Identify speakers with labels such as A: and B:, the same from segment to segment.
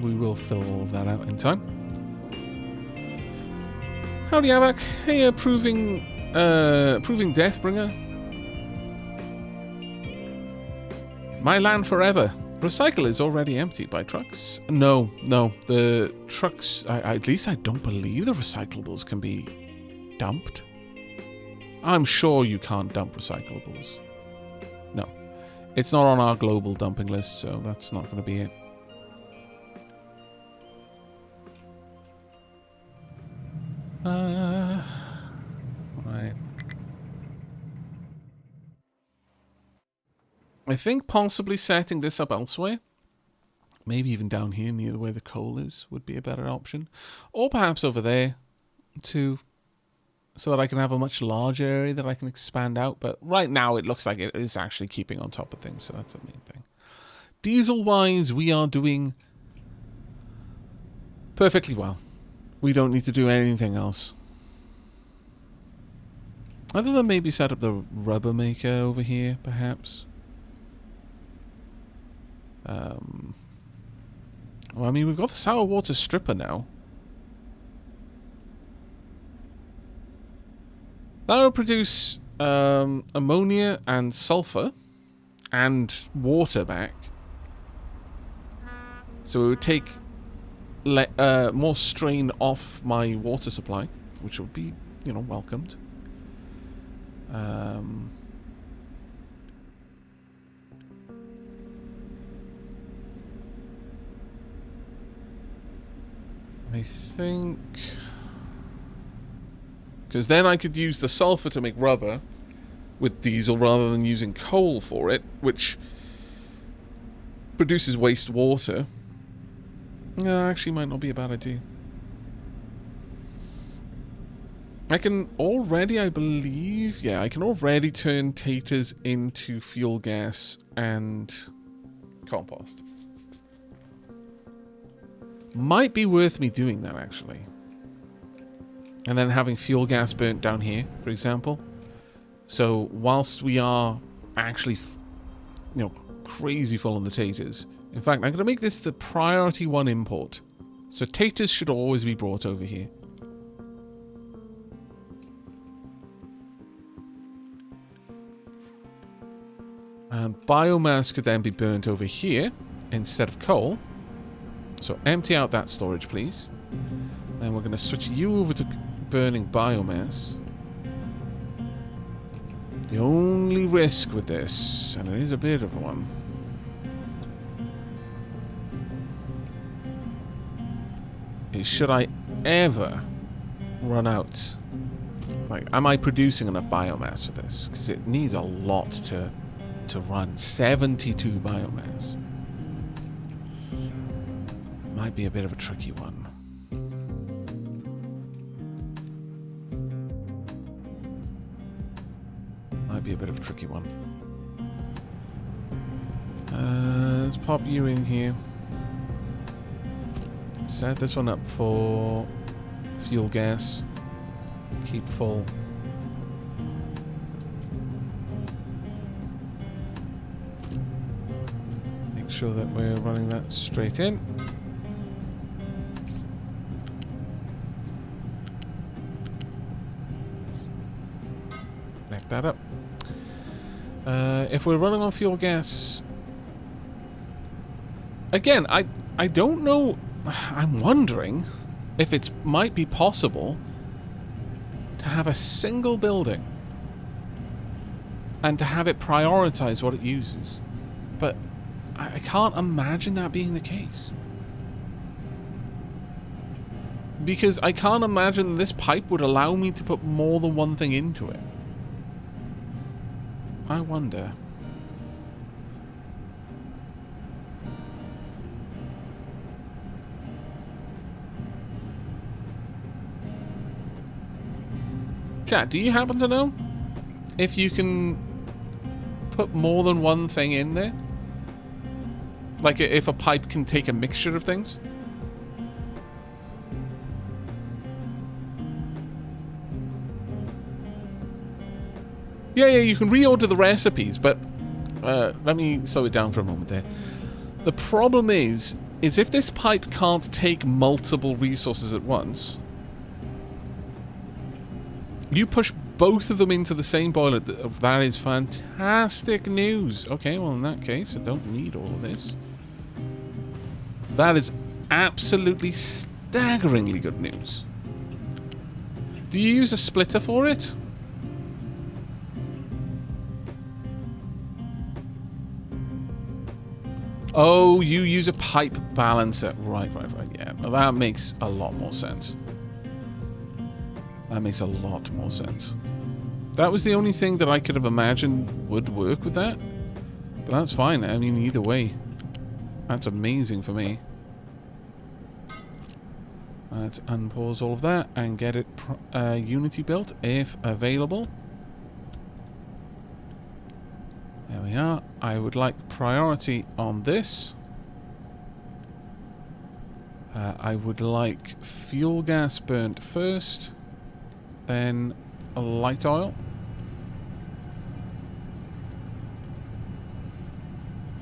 A: we will fill all of that out in time. Howdy, Aavak. Hey, proving Deathbringer. My land forever. Recycle is already emptied by trucks. No. The trucks... at least I don't believe the recyclables can be dumped. I'm sure you can't dump recyclables. No. It's not on our global dumping list, so that's not going to be it. Right. I think possibly setting this up elsewhere, maybe even down here near where the coal is, would be a better option. Or perhaps over there, too, so that I can have a much larger area that I can expand out. But right now it looks like it is actually keeping on top of things, so that's the main thing. Diesel-wise, we are doing perfectly well. We don't need to do anything else. Other than maybe set up the rubber maker over here, perhaps. Well, I mean, we've got the sour water stripper now. That will produce ammonia and sulfur and water back. So it would take more strain off my water supply, which would be, you know, welcomed. I think... because then I could use the sulfur to make rubber with diesel rather than using coal for it, which produces wastewater. No, actually might not be a bad idea. I can already, I believe, yeah, I can already turn taters into fuel gas and compost. Might be worth me doing that, actually. And then having fuel gas burnt down here, for example. So, whilst we are actually, you know, crazy full on the taters. In fact, I'm going to make this the priority 1 import. So, taters should always be brought over here. Biomass could then be burnt over here instead of coal. So empty out that storage, please. Then we're going to switch you over to burning biomass. The only risk with this, and it is a bit of one, is should I ever run out, like, am I producing enough biomass for this? Because it needs a lot to run. 72 biomass. Might be a bit of a tricky one. Might be a bit of a tricky one. Let's pop you in here. Set this one up for fuel gas. Keep full. Make sure that we're running that straight in. Connect that up. If we're running on fuel gas, again, I don't know. I'm wondering if it might be possible to have a single building and to have it prioritize what it uses. But I can't imagine that being the case. Because I can't imagine this pipe would allow me to put more than one thing into it. I wonder. Chat, do you happen to know if you can put more than one thing in there? Like if a pipe can take a mixture of things? Yeah, you can reorder the recipes, but let me slow it down for a moment there. The problem is, is if this pipe can't take multiple resources at once, you push both of them into the same boiler. That is fantastic news. Okay, well, in that case, I don't need all of this. That is absolutely staggeringly good news. Do you use a splitter for it? Oh, you use a pipe balancer. Right. Yeah, well, that makes a lot more sense. That makes a lot more sense. That was the only thing that I could have imagined would work with that. But that's fine. I mean, either way, that's amazing for me. Let's unpause all of that and get it Unity built if available. There we are. I would like priority on this. I would like fuel gas burnt first, then light oil.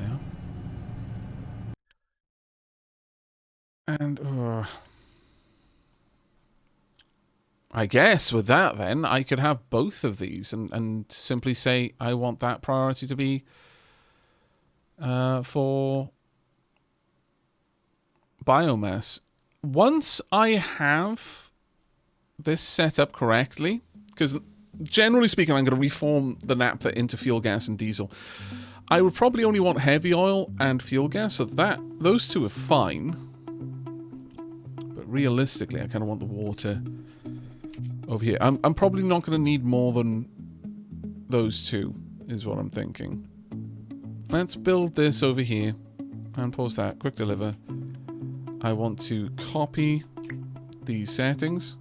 A: Yeah. And I guess with that then, I could have both of these and simply say I want that priority to be for biomass. Once I have this set up correctly, because generally speaking, I'm going to reform the naphtha into fuel gas and diesel. I would probably only want heavy oil and fuel gas, so those two are fine. But realistically, I kind of want the water over here. I'm probably not going to need more than those two, is what I'm thinking. Let's build this over here and pause that. Quick deliver. I want to copy these settings.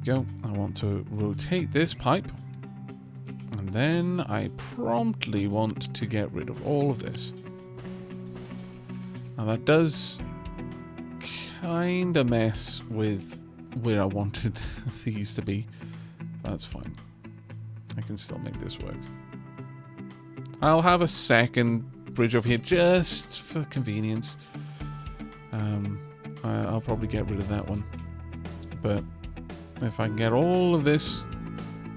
A: Go. I want to rotate this pipe. And then I promptly want to get rid of all of this. Now that does kind of mess with where I wanted these to be. That's fine. I can still make this work. I'll have a second bridge over here just for convenience. I'll probably get rid of that one. But if I can get all of this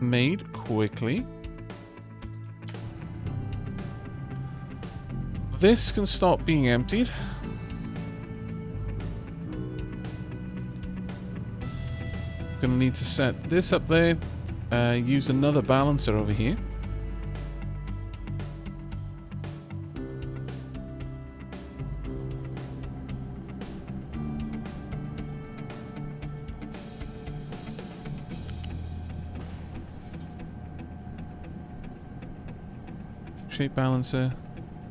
A: made quickly, this can stop being emptied. Gonna need to set this up there. Use another balancer over here. Shape balancer.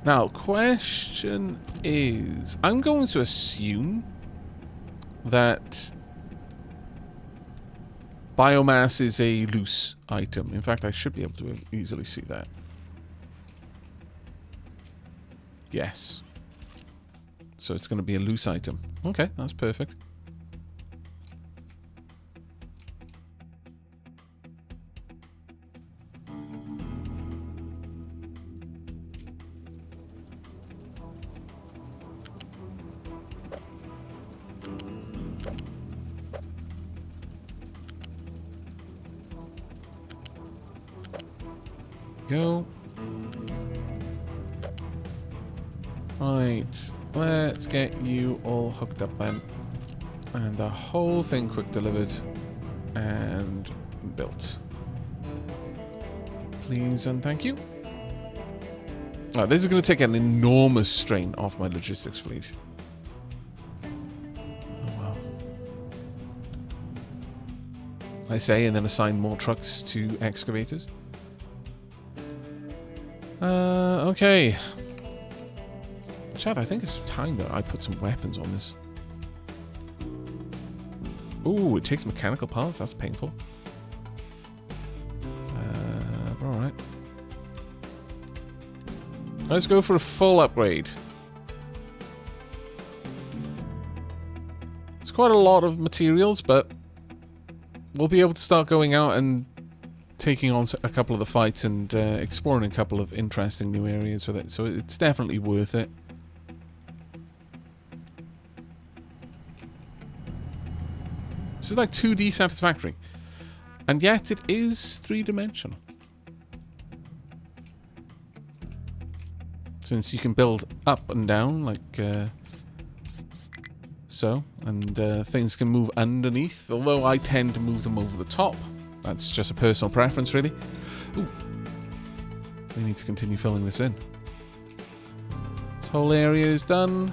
A: Now, question is, I'm going to assume that biomass is a loose item. In fact, I should be able to easily see that. Yes. So it's going to be a loose item. Okay, that's perfect. Go. Right, let's get you all hooked up then. And the whole thing quick delivered and built. Please and thank you. Oh, this is going to take an enormous strain off my logistics fleet. Oh, wow. I say, and then assign more trucks to excavators. Okay. Chad, I think it's time that I put some weapons on this. Ooh, it takes mechanical parts. That's painful. Alright. Let's go for a full upgrade. It's quite a lot of materials, but we'll be able to start going out and taking on a couple of the fights and exploring a couple of interesting new areas with it. So it's definitely worth it. This is like 2D Satisfactory. And yet it is three-dimensional. Since you can build up and down like so. And things can move underneath. Although I tend to move them over the top. That's just a personal preference, really. Ooh. We need to continue filling this in. This whole area is done.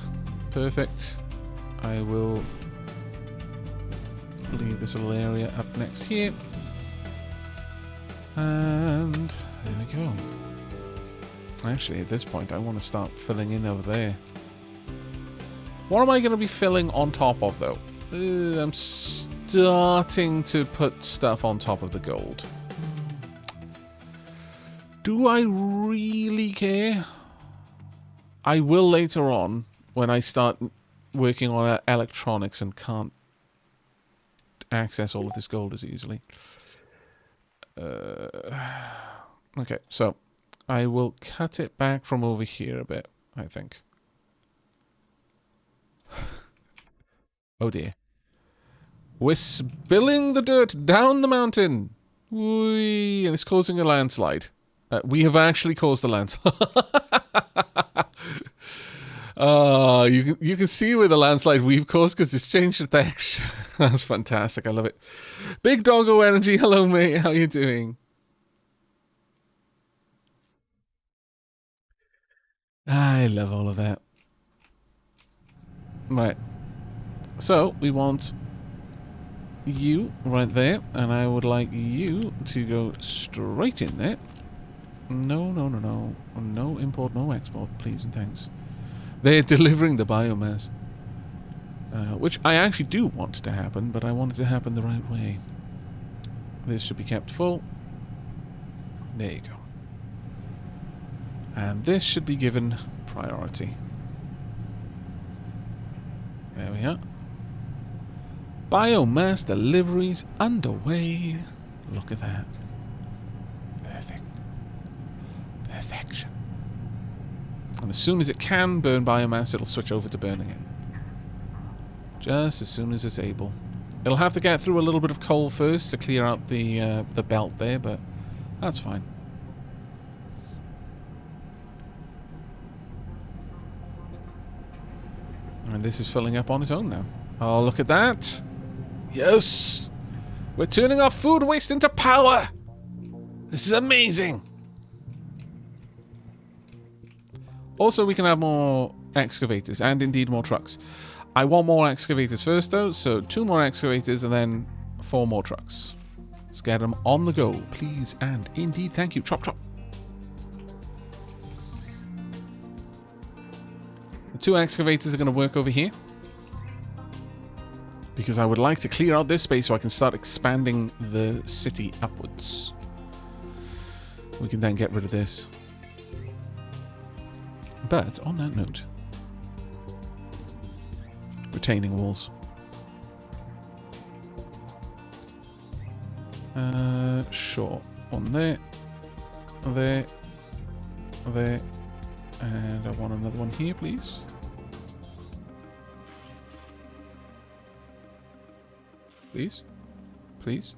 A: Perfect. I will leave this little area up next here. And there we go. Actually, at this point, I want to start filling in over there. What am I going to be filling on top of, though? I'm starting to put stuff on top of the gold. Do I really care? I will later on, when I start working on electronics and can't access all of this gold as easily. Okay, so I will cut it back from over here a bit, I think. Oh dear. We're spilling the dirt down the mountain. Whee, and it's causing a landslide. We have actually caused a landslide. You can see where the landslide we've caused because it's changed the texture. That's fantastic. I love it. Big Doggo Energy. Hello, mate. How you doing? I love all of that. Right. So, we want you right there, and I would like you to go straight in there. No, no, no, no. No import, no export, please and thanks. They're delivering the biomass. Which I actually do want to happen, but I want it to happen the right way. This should be kept full. There you go. And this should be given priority. There we are. Biomass deliveries underway. Look at that. Perfect. Perfection. And as soon as it can burn biomass, it'll switch over to burning it. Just as soon as it's able. It'll have to get through a little bit of coal first to clear out the belt there, but that's fine. And this is filling up on its own now. Oh, look at that. Yes! We're turning our food waste into power! This is amazing! Also, we can have more excavators, and indeed more trucks. I want more excavators first, though, so 2 more excavators and then 4 more trucks. Let's get them on the go, please, and indeed, thank you. Chop, chop. The 2 excavators are going to work over here. Because I would like to clear out this space so I can start expanding the city upwards. We can then get rid of this. But, on that note, retaining walls. Sure. On there, there, there, and I want another one here, please. Please? Please?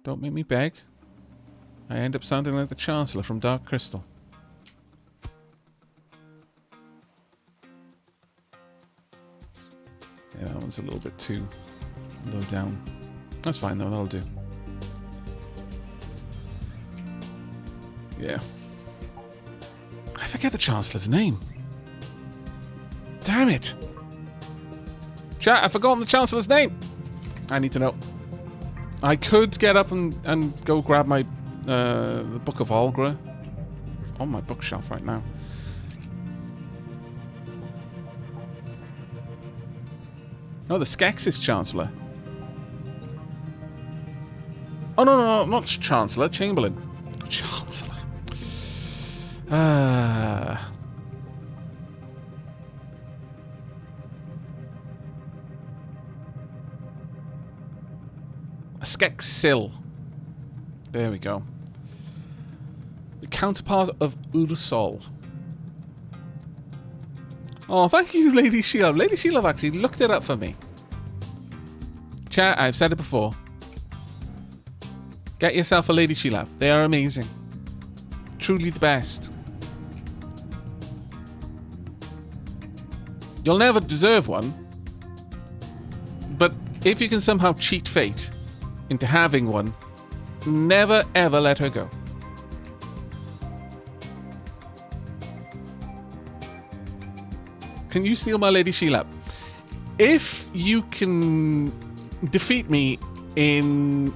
A: Don't make me beg. I end up sounding like the Chancellor from Dark Crystal. Yeah, that one's a little bit too low down. That's fine though, that'll do. Yeah. I forget the Chancellor's name. Damn it! Chat, I've forgotten the Chancellor's name! I need to know. I could get up and go grab my the Book of Algra. It's on my bookshelf right now. No, the Skeksis Chancellor. Oh, no, no, no, not Chancellor, Chamberlain. Chancellor. Skeksil. There we go. The counterpart of Ursol. Oh, thank you, Lady Sheila. Lady Sheila actually looked it up for me. Chat, I've said it before. Get yourself a Lady Sheila. They are amazing. Truly the best. You'll never deserve one. But if you can somehow cheat fate into having one, never ever let her go. Can you steal my Lady Sheila? If you can defeat me in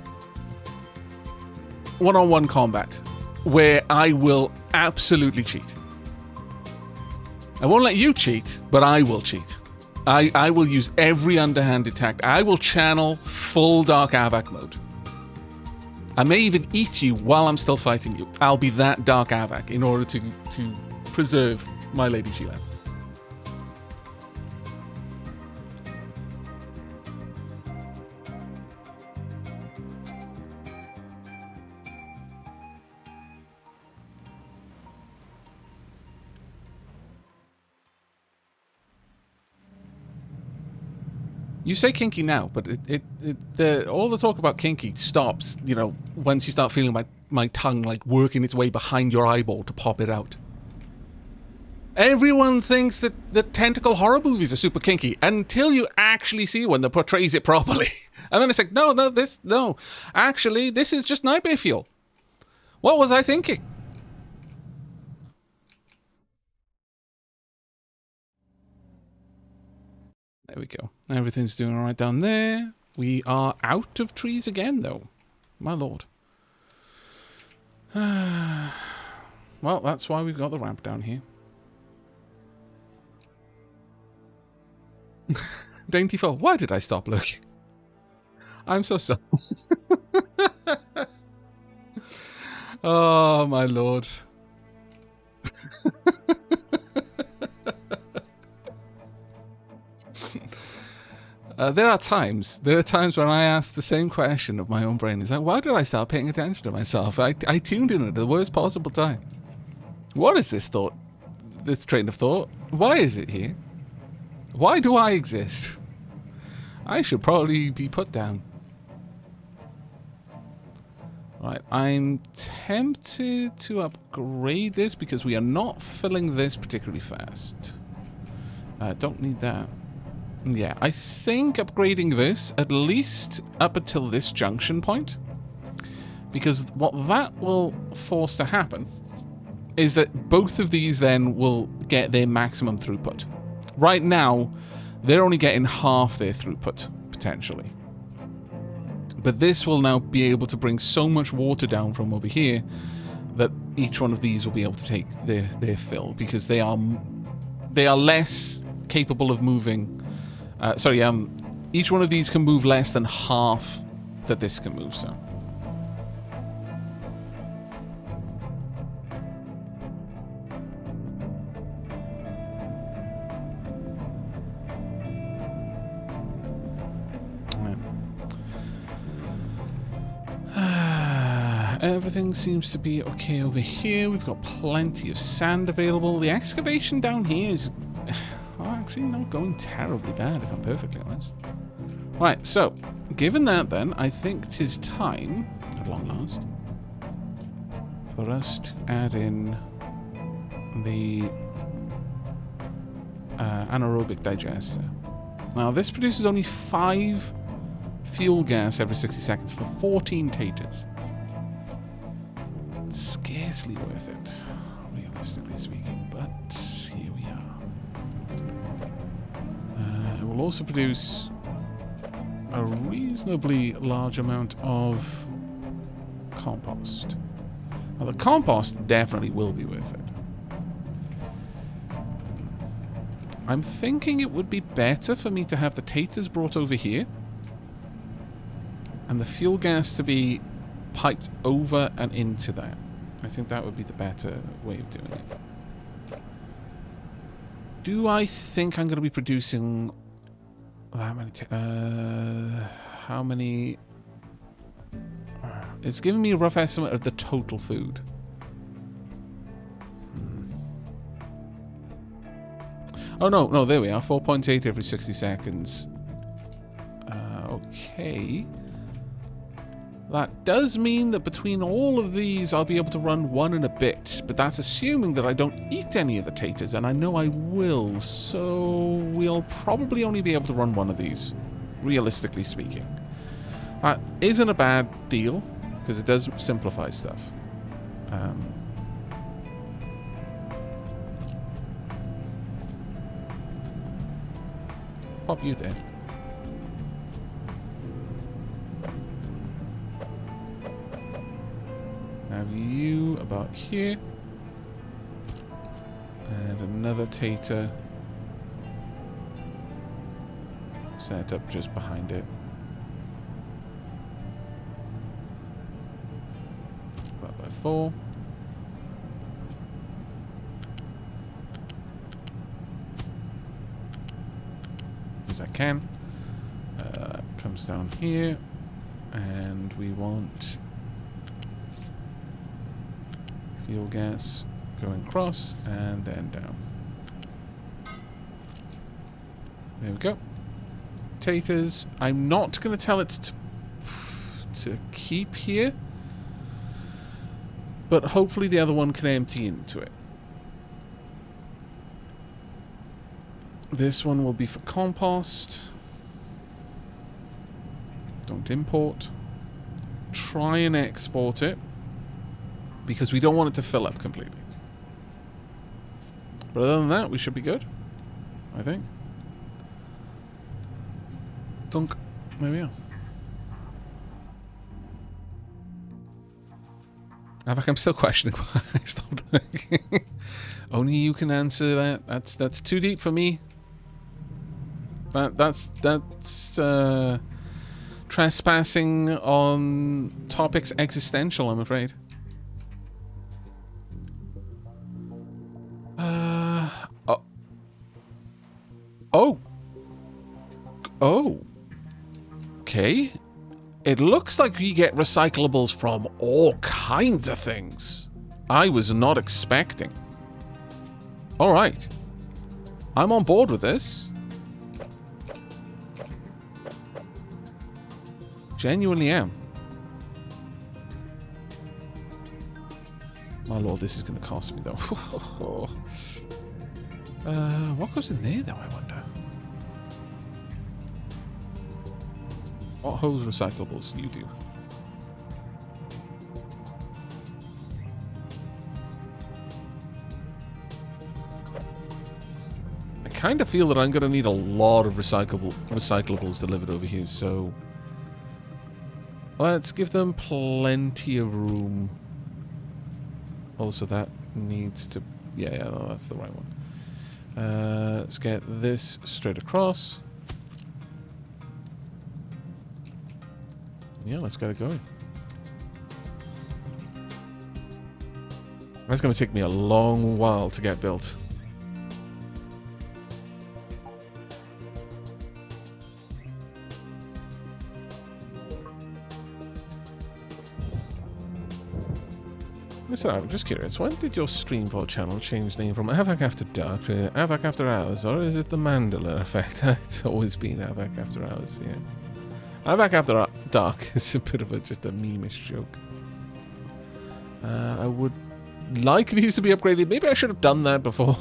A: one-on-one combat, where I will absolutely cheat. I won't let you cheat, but I will cheat. I will use every underhanded tactic. I will channel full Dark Aavak mode. I may even eat you while I'm still fighting you. I'll be that Dark Aavak in order to preserve my Lady Sheila. You say kinky now, but all the talk about kinky stops, you know, once you start feeling my tongue like working its way behind your eyeball to pop it out. Everyone thinks that the tentacle horror movies are super kinky until you actually see one that portrays it properly. And then it's like, no. Actually, this is just nightmare fuel. What was I thinking? There we go. Everything's doing all right down there. We are out of trees again, though. My lord. Well, that's why we've got the ramp down here. Daintyful. Why did I stop looking? I'm so sorry. Oh, my lord. There are times when I ask the same question of my own brain. It's like, why did I start paying attention to myself? I tuned in at the worst possible time. What is this thought? This train of thought? Why is it here? Why do I exist? I should probably be put down. Right, I'm tempted to upgrade this because we are not filling this particularly fast. Don't need that. Yeah, I think upgrading this at least up until this junction point, because what that will force to happen is that both of these then will get their maximum throughput. Right now, they're only getting half their throughput, potentially. But this will now be able to bring so much water down from over here that each one of these will be able to take their fill, because they are less capable of moving. Each one of these can move less than half that this can move, so. Everything seems to be okay over here. We've got plenty of sand available. The excavation down here is actually not going terribly bad, if I'm perfectly honest. Right, so, given that then, I think 'tis time, at long last, for us to add in the anaerobic digester. Now, this produces only 5 fuel gas every 60 seconds for 14 taters. Scarcely worth it, realistically speaking, but here we are. It will also produce a reasonably large amount of compost. Now, the compost definitely will be worth it. I'm thinking it would be better for me to have the taters brought over here and the fuel gas to be piped over and into that. I think that would be the better way of doing it. Do I think I'm going to be producing that many? How many It's giving me a rough estimate of the total food. Oh, no, there we are. 4.8 every 60 seconds. Okay. That does mean that between all of these, I'll be able to run one and a bit. But that's assuming that I don't eat any of the taters, and I know I will. So we'll probably only be able to run one of these, realistically speaking. That isn't a bad deal, because it does simplify stuff. Pop you there. Have you about here. And another tater set up just behind it. About by 4. As I can. Comes down here. And we want fuel gas going across and then down. There we go. Taters. I'm not going to tell it to keep here, but hopefully the other one can empty into it. This one will be for compost. Don't import. Try and export it, because we don't want it to fill up completely. But other than that, we should be good, I think. Dunk. There we are. Aavak, I'm still questioning why I stopped looking. Only you can answer that. That's too deep for me. That's trespassing on topics existential, I'm afraid. Oh. Okay. It looks like we get recyclables from all kinds of things. I was not expecting. Alright. I'm on board with this. Genuinely am. My lord, this is going to cost me, though. What goes in there, though, I wonder? What hose recyclables? You do. I kind of feel that I'm going to need a lot of recyclables delivered over here, so let's give them plenty of room. Also, that needs to... Yeah, no, that's the right one. Let's get this straight across. Yeah, let's get it going. That's going to take me a long while to get built. Mr. Aavak, just curious, when did your Streamvault channel change name from Aavak After Dark to Aavak After Hours, or is it the Mandela effect? It's always been Aavak After Hours, yeah. Aavak After Dark is a bit of just a meme-ish joke. I would like these to be upgraded. Maybe I should have done that before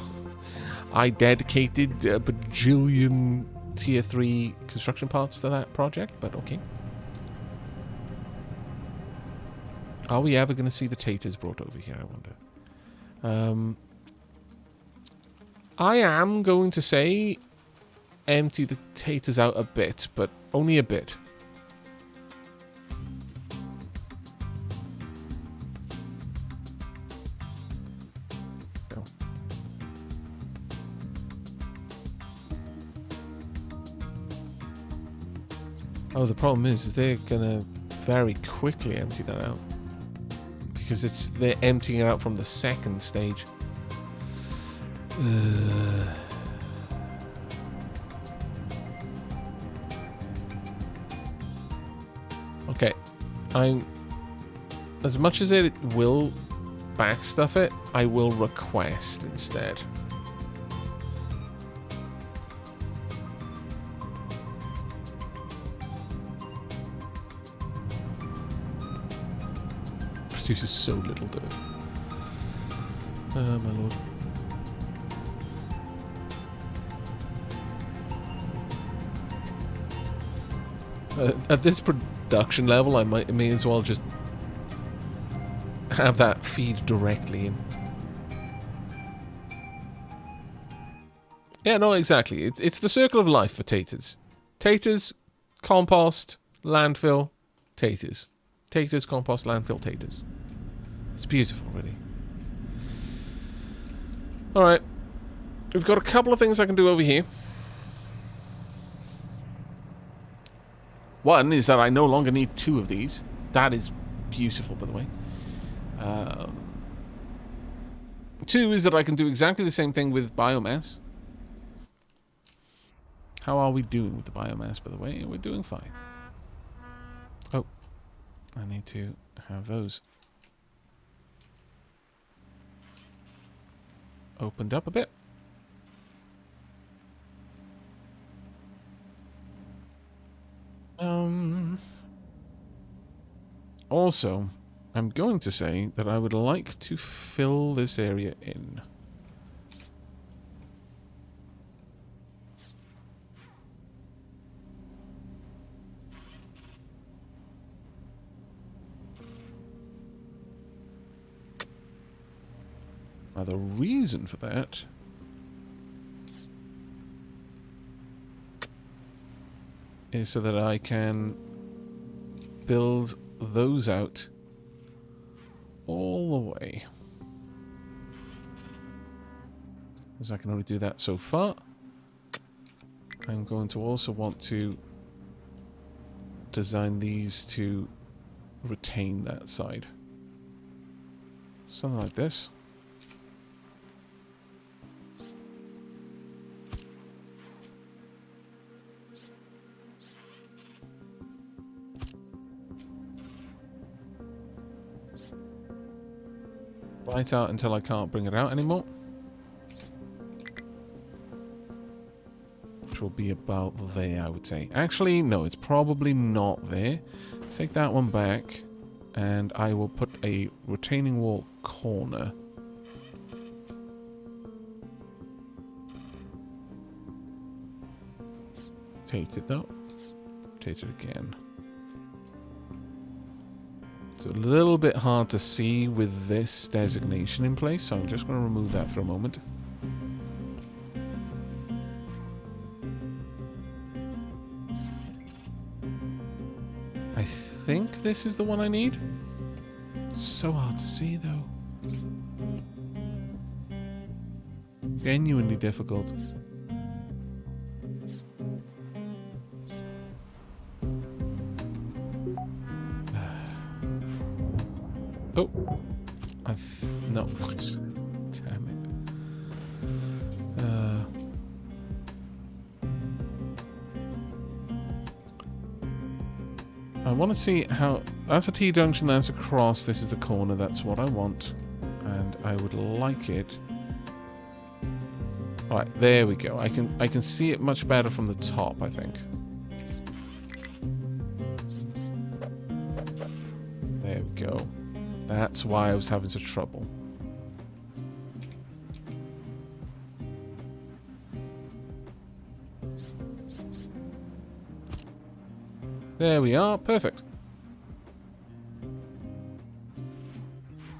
A: I dedicated a bajillion tier 3 construction parts to that project, but okay. Are we ever going to see the taters brought over here, I wonder? I am going to say empty the taters out a bit, but only a bit. Go. Oh, the problem is they're going to very quickly empty that out. Because they're emptying it out from the second stage. Okay. as much as it will backstuff it, I will request instead. Produces so little dirt. My lord. At this production level, I may as well just have that feed directly in. Yeah, no, exactly. It's the circle of life for taters. Taters, compost, landfill, taters. Taters, compost, landfill, taters. It's beautiful, really. Alright. We've got a couple of things I can do over here. One is that I no longer need 2 of these. That is beautiful, by the way. 2 is that I can do exactly the same thing with biomass. How are we doing with the biomass, by the way? We're doing fine. Oh. I need to have those opened up a bit. Also, I'm going to say that I would like to fill this area in. Now, the reason for that is so that I can build those out all the way. Because I can only do that so far. I'm going to also want to design these to retain that side. Something like this. Right out until I can't bring it out anymore. Which will be about there, I would say. Actually, no, it's probably not there. Let's take that one back. And I will put a retaining wall corner. Rotate it though. Rotate it again. It's a little bit hard to see with this designation in place, so I'm just going to remove that for a moment. I think this is the one I need. So hard to see, though. Genuinely difficult. Oh, no. Damn it. I want to see how... That's a T-junction, that's a cross, this is the corner, that's what I want. And I would like it... Right, there we go. I can see it much better from the top, I think. There we go. That's why I was having such trouble. There we are. Perfect.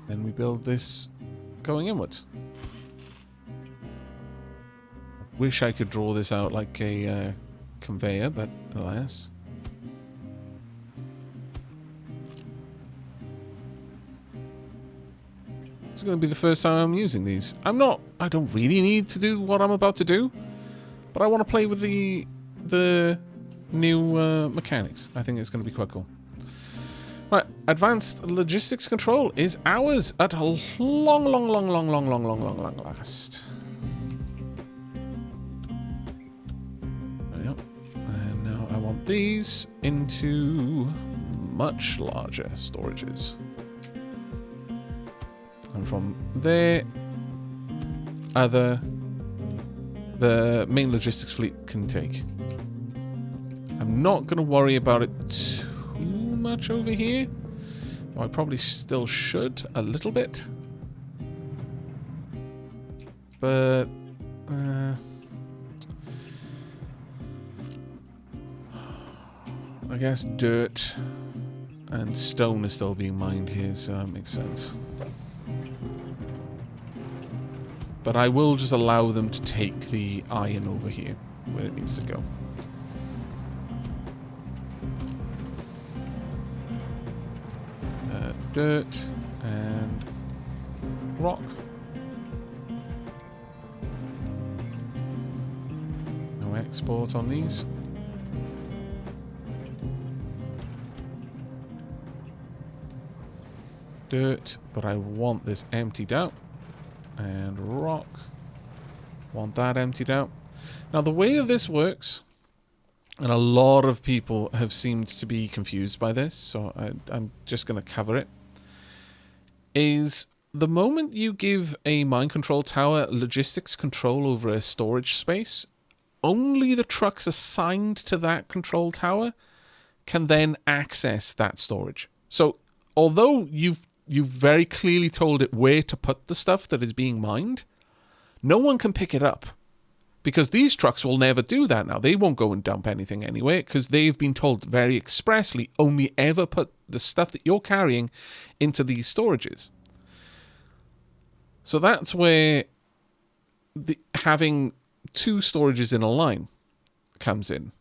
A: Then we build this going inwards. Wish I could draw this out like a conveyor, but alas. It's going to be the first time I'm using these. I don't really need to do what I'm about to do, but I want to play with the new mechanics. I think it's going to be quite cool. Right, advanced logistics control is ours at a long last. There we go. And now I want these into much larger storages. And from there, the main logistics fleet can take. I'm not going to worry about it too much over here. Though I probably still should a little bit. But I guess dirt and stone is still being mined here, so that makes sense. But I will just allow them to take the iron over here, where it needs to go. Dirt and rock. No export on these. Dirt, but I want this emptied out. And rock. Want that emptied out. Now the way that this works, and a lot of people have seemed to be confused by this, so I'm just going to cover it, is the moment you give a mine control tower logistics control over a storage space, only the trucks assigned to that control tower can then access that storage. So although you've very clearly told it where to put the stuff that is being mined, no one can pick it up. Because these trucks will never do that now. They won't go and dump anything anyway, because they've been told very expressly, only ever put the stuff that you're carrying into these storages. So that's where having two storages in a line comes in.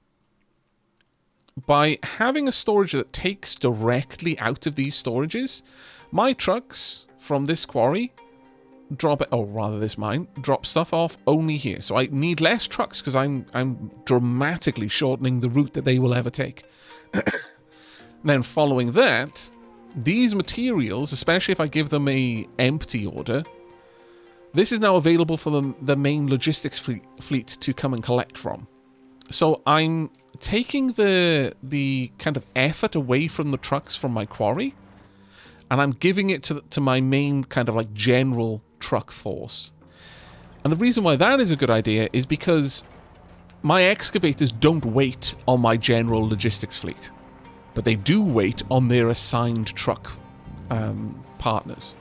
A: By having a storage that takes directly out of these storages, my trucks from this quarry drop stuff off only here. So I need less trucks because I'm dramatically shortening the route that they will ever take. Then following that, these materials, especially if I give them a empty order, this is now available for the main logistics fleet to come and collect from. So I'm taking the kind of effort away from the trucks from my quarry, and I'm giving it to my main kind of like general truck force. And the reason why that is a good idea is because my excavators don't wait on my general logistics fleet, but they do wait on their assigned truck partners.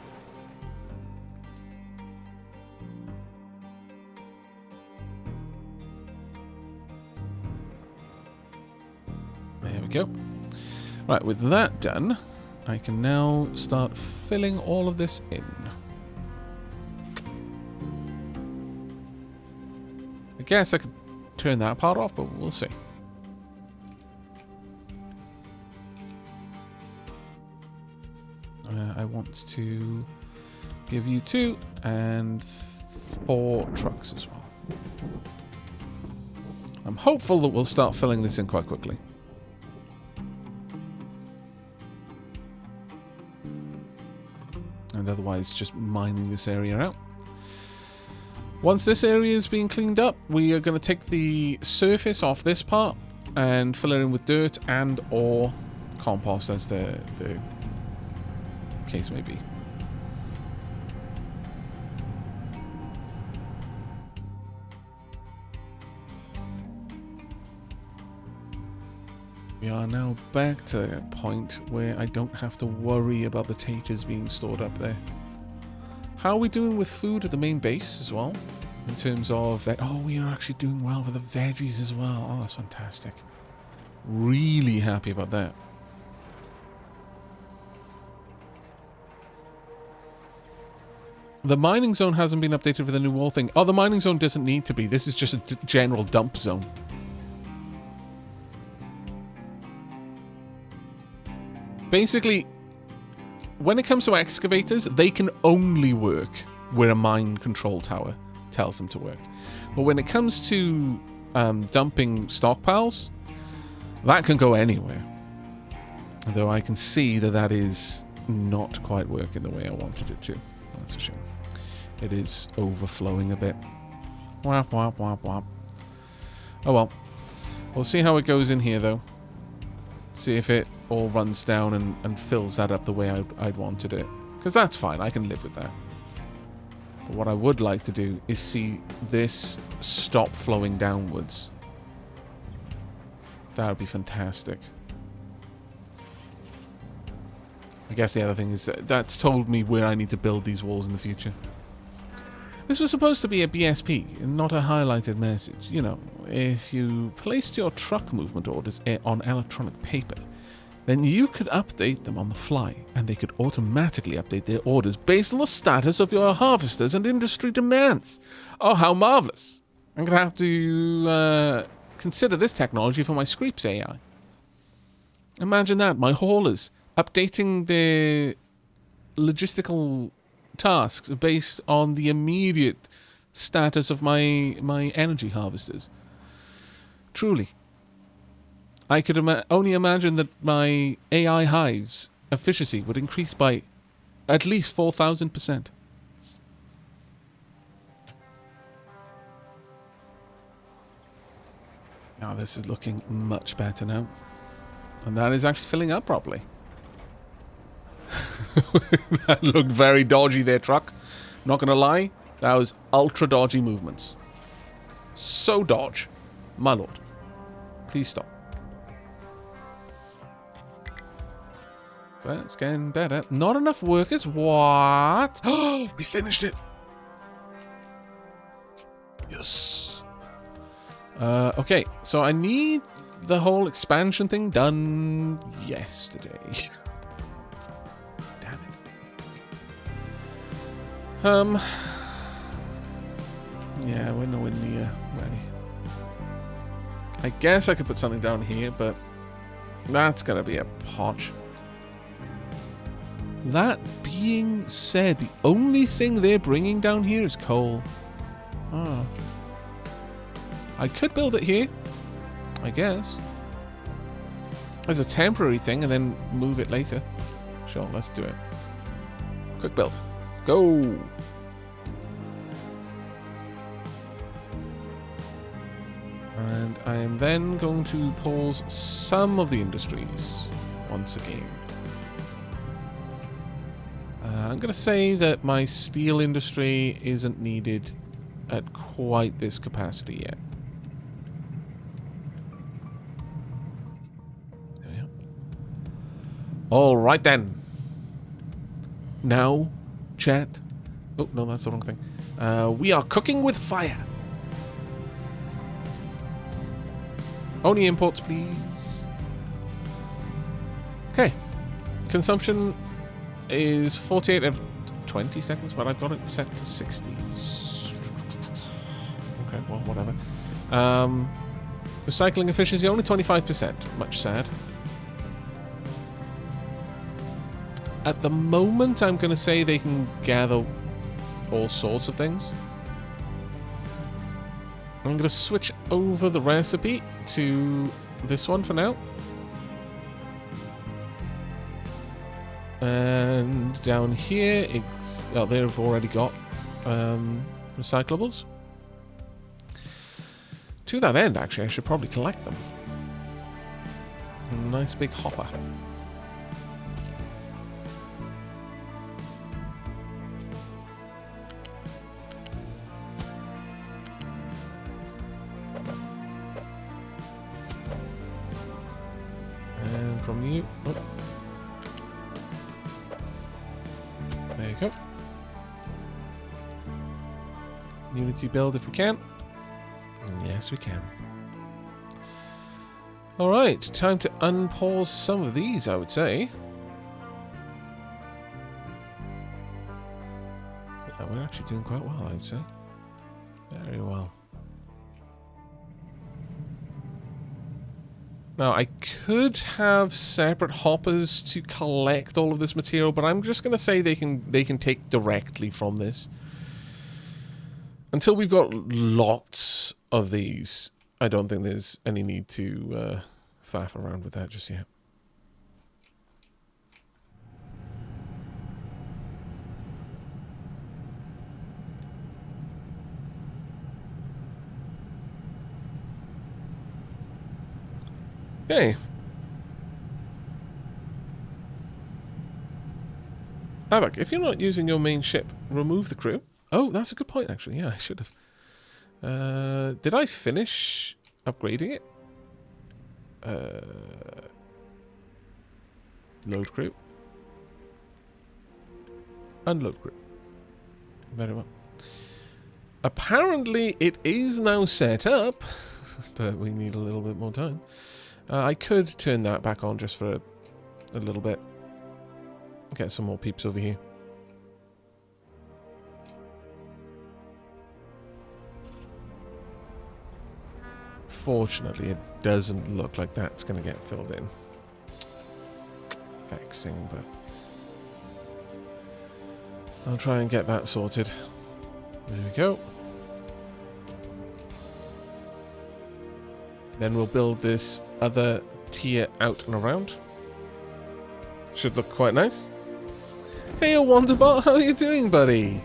A: There we go. Right, with that done, I can now start filling all of this in. I guess I could turn that part off, but we'll see. I want to give you 2 and 4 trucks as well. I'm hopeful that we'll start filling this in quite quickly. And otherwise just mining this area out. Once this area is being cleaned up, we are going to take the surface off this part and fill it in with dirt and or compost, as the case may be. We are now back to the point where I don't have to worry about the taters being stored up there. How are we doing with food at the main base as well? In terms of... oh, we are actually doing well with the veggies as well. Oh, that's fantastic. Really happy about that. The mining zone hasn't been updated for the new wall thing. Oh, the mining zone doesn't need to be. This is just a general dump zone. Basically, when it comes to excavators, they can only work where a mine control tower tells them to work. But when it comes to dumping stockpiles, that can go anywhere. Though I can see that that is not quite working the way I wanted it to. That's a shame. It is overflowing a bit. Whap, whap, whap, whap. Oh well. We'll see how it goes in here, though. See if it all runs down and fills that up the way I'd wanted it. Because that's fine, I can live with that. But what I would like to do is see this stop flowing downwards. That would be fantastic. I guess the other thing is that's told me where I need to build these walls in the future. This was supposed to be a BSP, not a highlighted message. You know, if you placed your truck movement orders on electronic paper, then you could update them on the fly, and they could automatically update their orders based on the status of your harvesters and industry demands. Oh, how marvelous. I'm going to have to consider this technology for my Screeps AI. Imagine that, my haulers updating their logistical tasks based on the immediate status of my energy harvesters. Truly. I could only imagine that my AI hives efficiency would increase by at least 4,000%. Now this is looking much better now. And that is actually filling up properly. That looked very dodgy there, truck. Not gonna lie, that was ultra dodgy movements. So dodge. My lord. Please stop. But it's getting better. Not enough workers? What? Oh, we finished it. Yes. Okay, so I need the whole expansion thing done yesterday. Damn it. Yeah, we're nowhere near ready. I guess I could put something down here, but that's gonna be a potch. That being said, the only thing they're bringing down here is coal. Oh. I could build it here, I guess. As a temporary thing and then move it later. Sure, let's do it. Quick build. Go! And I am then going to pause some of the industries once again. I'm going to say that my steel industry isn't needed at quite this capacity yet. There we are. All right then. Now, chat. Oh, no, that's the wrong thing. We are cooking with fire. Only imports, please. Okay. Consumption is 48 of 20 seconds, but I've got it set to 60s. Okay, well, whatever. Recycling efficiency only 25%. Much sad. At the moment, I'm going to say they can gather all sorts of things. I'm going to switch over the recipe to this one for now. And down here, they've already got recyclables. To that end, actually, I should probably collect them. A nice big hopper. And from you... Oh. There you go. Unity build if we can. Yes, we can. Alright, time to unpause some of these, I would say. Yeah, we're actually doing quite well, I would say. Very well. Now, I could have separate hoppers to collect all of this material, but I'm just going to say they can take directly from this. Until we've got lots of these, I don't think there's any need to faff around with that just yet. Okay. Aavak, if you're not using your main ship, remove the crew. Oh, that's a good point, actually. Yeah, I should have. Did I finish upgrading it? Load crew. Unload crew. Very well. Apparently, it is now set up, but we need a little bit more time. I could turn that back on just for a little bit. Get some more peeps over here. Fortunately, it doesn't look like that's going to get filled in. Vexing, but I'll try and get that sorted. There we go. Then we'll build this other tier out and around. Should look quite nice. Hey, Wonderbot, how are you doing, buddy?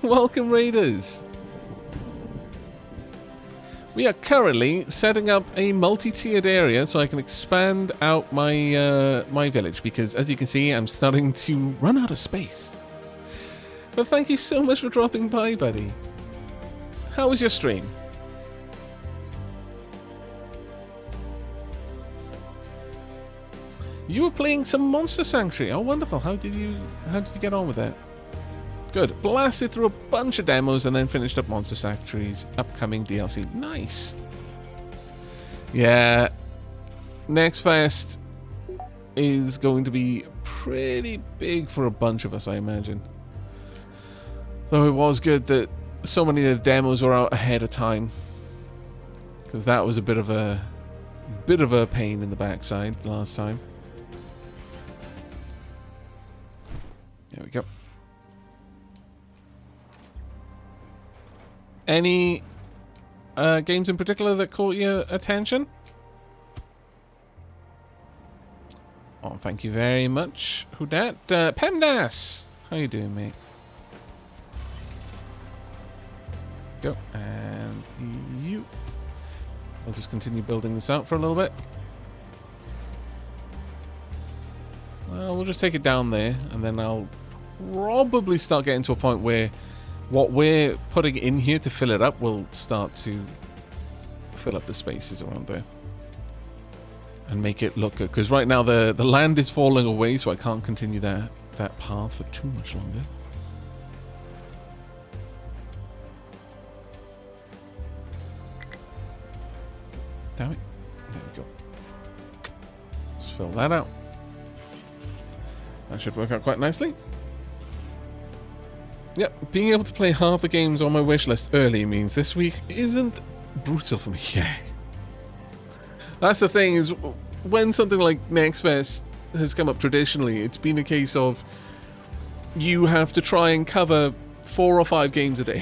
A: Welcome, Raiders. We are currently setting up a multi-tiered area so I can expand out my my village, because as you can see, I'm starting to run out of space. But thank you so much for dropping by, buddy. How was your stream? You were playing some Monster Sanctuary. Oh, wonderful. How did you get on with that? Good. Blasted through a bunch of demos and then finished up Monster Sanctuary's upcoming DLC. Nice. Yeah. Next Fest is going to be pretty big for a bunch of us, I imagine. Though it was good that so many of the demos were out ahead of time, because that was a bit of a pain in the backside last time. There we go. Any games in particular that caught your attention? Oh, thank you very much. Who dat? PEMDAS! How you doing, mate? Go. And you. I'll just continue building this out for a little bit. Well, we'll just take it down there, and then I'll probably start getting to a point where what we're putting in here to fill it up will start to fill up the spaces around there and make it look good. Because right now the land is falling away, so I can't continue that path for too much longer. Damn it. There we go. Let's fill that out. That should work out quite nicely. Yep, being able to play half the games on my wish list early means this week isn't brutal for me. Yeah. That's the thing, is when something like Next Fest has come up traditionally, it's been a case of you have to try and cover 4 or 5 games a day.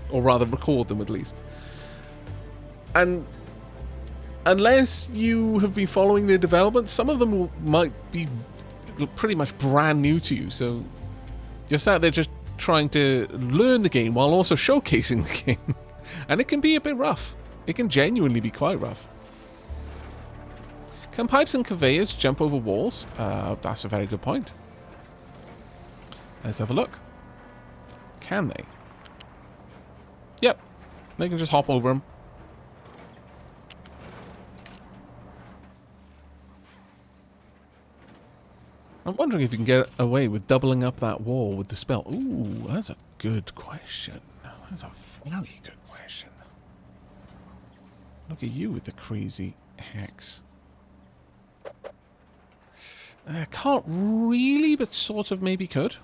A: Or rather, record them at least. And unless you have been following their development, some of them might be pretty much brand new to you. So you're sat there just trying to learn the game while also showcasing the game. And it can be a bit rough. It can genuinely be quite rough. Can pipes and conveyors jump over walls? That's a very good point. Let's have a look. Can they? Yep. They can just hop over them. I'm wondering if you can get away with doubling up that wall with the spell. Ooh, that's a good question. That's a very good question. Look at you with the crazy hex. Can't really, but sort of maybe could.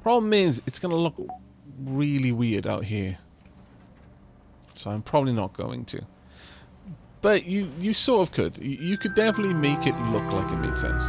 A: Problem is, it's going to look really weird out here. So I'm probably not going to. But you sort of could. You could definitely make it look like it made sense.